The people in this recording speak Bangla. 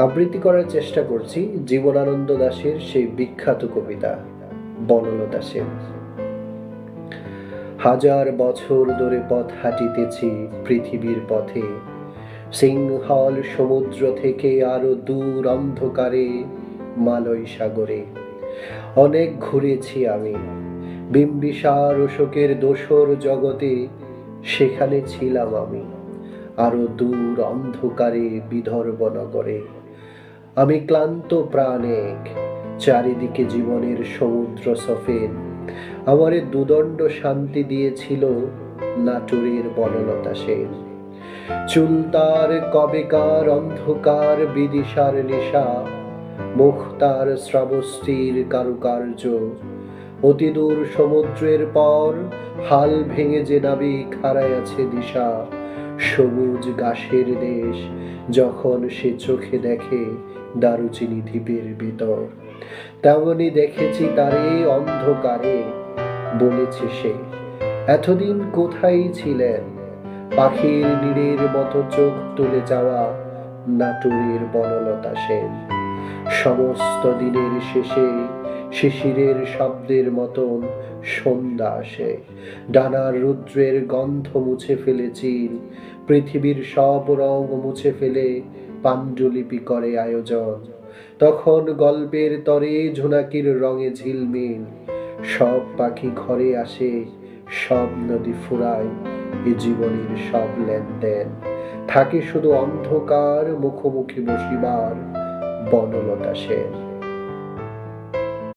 আবৃত্তি করার চেষ্টা করছি জীবনানন্দ দাশের সেই বিখ্যাত কবিতা বনলতা সেন। হাজার বছর ধরে পথ হাঁটিতেছি পৃথিবীর পথে, সিংহল সমুদ্র থেকে আরো দূর অন্ধকারে মালয় সাগরে। অনেক ঘুরেছি আমি বিম্বিসার অশোকের দোসর জগতে, সেখানে ছিলাম আমি আরো দূর অন্ধকারে বিদর্ভ নগরে। আমি ক্লান্ত প্রাণেক, চারিদিকে জীবনের সমুদ্র সফেন, আমারে দুদণ্ড শান্তি দিয়েছিল নাটোরের বনলতা সেন। চুল তার কবেকার অন্ধকার বিদিশার নেশা, মুখ তার শ্রাবস্তির কারুকার্য। অতিদূর সমুদ্রের পর হাল ভেঙে যে নাবিক হারাইয়াছে দিশা, সবুজ ঘাসের দেশ যখন সে চোখে দেখে দারুচিনি দ্বীপের ভিতর, তেমনি দেখেছি তারে অন্ধকারে। বলেছে সে, এতদিন কোথায় ছিলেন? পাখির নীড়ের মতো চোখ তুলে যাওয়া নাটোরের বনলতা সেন। সমস্ত দিনের শেষে শিশিরের শব্দের মতন সন্ধ্যা আসে, ডানার রুদ্রের গন্ধ মুছে ফেলেছি, পৃথিবীর সব রং মুছে ফেলে পাণ্ডুলিপি করে আয়োজন। তখন গল্পের তরে ঝোনাকির রঙে ঝিলমিল, সব পাখি ঘরে আসে, সব নদী ফুরায়, এ জীবনের সব লেনদেন থাকে শুধু অন্ধকার মুখোমুখি বসিবার বনলতা সেন।